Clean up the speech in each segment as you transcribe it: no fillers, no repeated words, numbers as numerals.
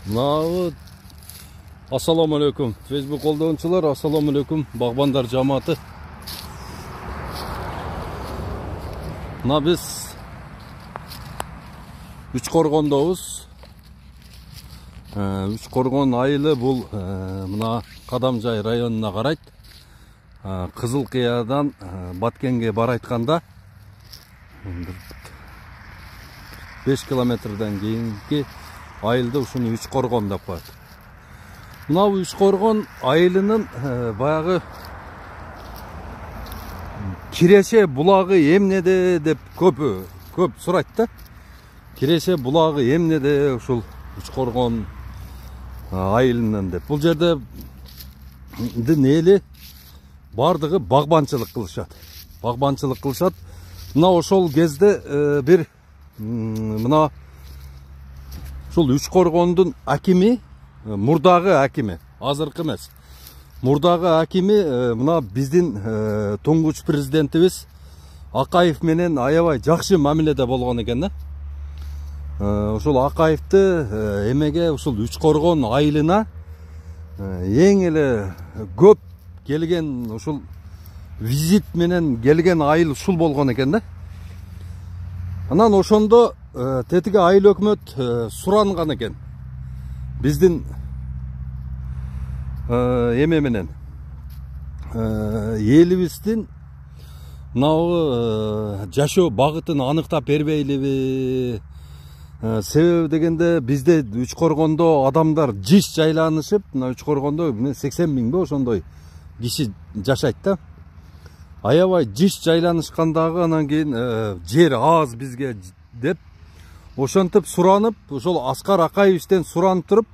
Мынау ассаламу алейкум. Facebook қолдаушылар, ассаламу алейкум. Бағбандар жамааты. Мына біз Үчқорғондобуз. Үчқорғон айылы бұл мына Қадамжай районуна қарайт. Қызылқиядан Баткенге барайтқанда 5 километрден кейинки айылды ушуну Үчқорғон деп коет. Мына Үчқорғон айылынын баягы Киреше булагы эмнеде деп көп сурайт да. Киреше булагы эмнеде ушул Үчқорғон айылынан деп. Бул жерде нели бардыгы багбанчылык кылышат. Багбанчылык кылышат. Мына ошол кезде бир мына ушул Үчқорғондун акими, мурдагы акими, азыркы эмес. Мурдагы акими мына биздин туңгуч президентибиз Акаев менен аябай жакшы мамиледе болгон экен да. Ушул Акаевти эмеге ушул Үчқорғон айылына эң эле көп келген, ушул визит менен келген айыл ушул болгон экен да. Анан ошондо тетиги айыл өкмөт суранган экен. Биздин эме менен элибиздин мынау жашоо багытын аныктап бербейлиби? Себеби дегенде бизде Үчқорғондо адамдар жиш жайланышып, мына Үчқорғондо 80 миңбе ошондой киши жашайт да. Аябай жиш жайланышкандагы анан кийин жер аз бизге деп ошентип суранып, ошол Аскар Акаевичтен суранып туруп,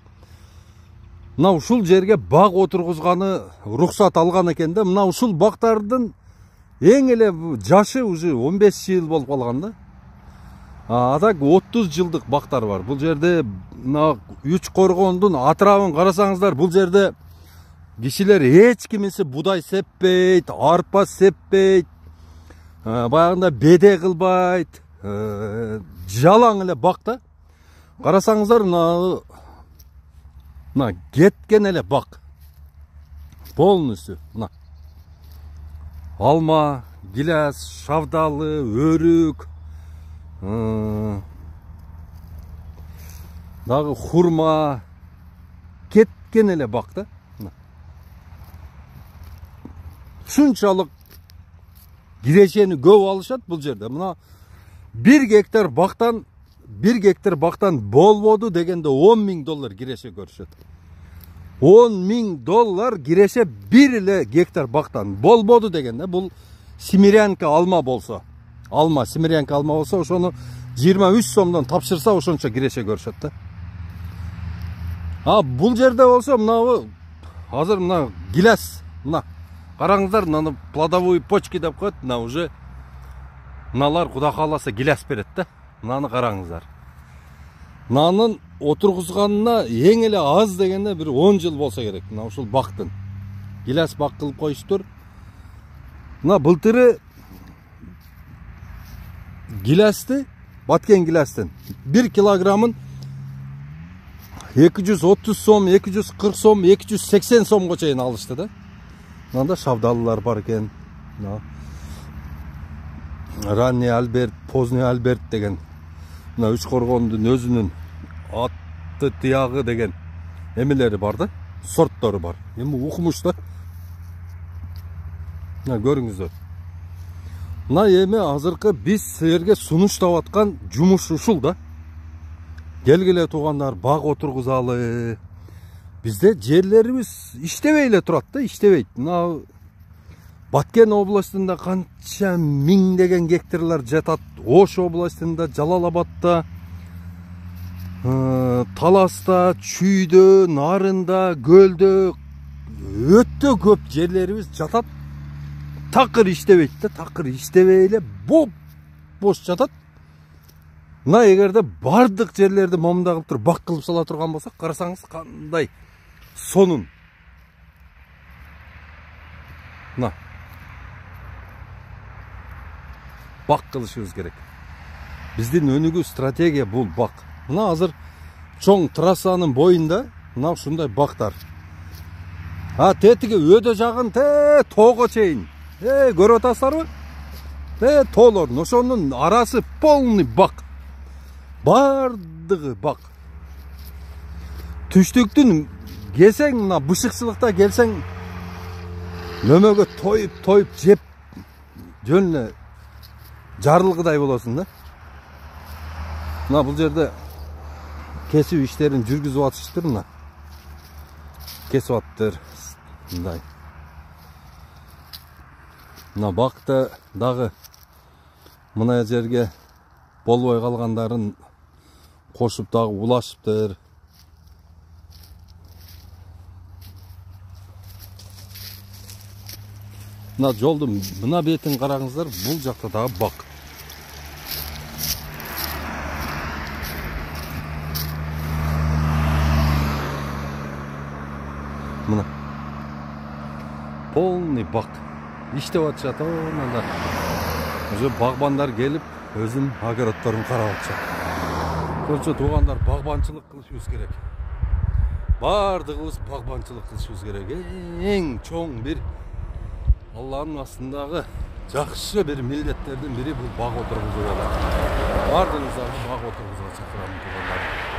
мына ушул жерге баг отургузганы уруксат алган экен да. Мына ушул бактардын эң эле жашы уже 15 жыл болуп калган да. Атак 30 жылдык бактар бар. Бул жерде мына Үчқорғондун атрабын карасаңыздар, бул жерде кишилер эч кимиси будай сеппейт, арпа сеппейт, баягында беде кылбайт, жалаң эле бак да. Карасаңыздар, мына кеткен эле бак. Полностью мына алма, гилас, шавдалы, өрүк, дагы хурма кеткен эле бак да. Шунчалык кирешени көп алышат бул жерде. Мына 1 гектар бактан болбоду дегенде $10,000 киреше көрүшөт. $10,000 киреше бир эле гектар бактан болбоду дегенде, бул семирянка алма болсо, семирянка алма болсо, ошону 23 сомдон тапшырса ошончо киреше көрүшөт да. Бул жерде болсо мына азыр мына гилас, мына караңыздар, мына плодовые почки деп коет, мына уже мыналар Кудай кааласа гилас берет да. Мынаны караңыздар. Мынанын отургузганына эң эле аз дегенде бир 10 жыл болсо керек. Мына ушул бактын гилас бак кылып коюштур. Мына былтыры гиласты, Баткен гиластын 1 килограммын 230 сом, 240 сом, 280 сомго чейин алышты да. Мында шавдалылар бар экен. Ранний Альберт, поздний Альберт деген. Мына Үчқорғондун өзүнүн атты тиягы деген эмелери бар да, сорттору бар. Эми укмуш да. Мына көрүңүздөр. Мына эми азыркы биз силерге сунуштап аткан жумуш ушул да. Келгиле туугандар, баг отургузалы. Bizde жерлерибиз иштебей эле турат да, иштебейт. Мына Баткен областында канча миңдеген гектарлар жатат. Ош областында, Жалал-Абадта, Таласта, Чүйдө, Нарында, Көлдө өтө көп жерлерибиз жатат. Такыр иштебейт да, такыр иштебей эле бош жатат. Мына эгерде бардык жерлерди момундай кылып туруп бак кылып сала турган болсок, карасаңыз кандай сонун. Мына бак кылышыбыз керек. Биздин өнүгүү стратегия бул бак. Мына азыр чоң трассанын боюнда мына ушундай бактар. Тетиги өдө жагын тоого чейин. Көрүп атасыздарбы? Тоолордун ошонун арасы полный бак. Бардыгы бак. Түштүктүн келсең, мына бышыкчылыкта келсең, нөмөгө тоюп жеп жөн эле жарылгыдай болосуң да. Мына бул жерде кесип иштерин жүргүзүп атышыптыр мына. Кесип атыптыр мындай. Мына бакты дагы мына жерге болбой калгандарын кошуп дагы улашыптыр. Мына жолдун мына бетин караңыздар, бул жакта дагы бак. Мына полный бак. İşte atacak onlar. Уже багбандар келип, өзүм огородторун карап атышат. Көрчү туугандар, багбанчылык кылышыбыз керек. Бардыгыбыз багбанчылык кылышыбыз керек. Эң чоң бир Алланын астындагы жакшы бир милдеттердин бири бул бак отургузуу болот. Бардыгыңыздарды бак отургузууга чакырам туугандар.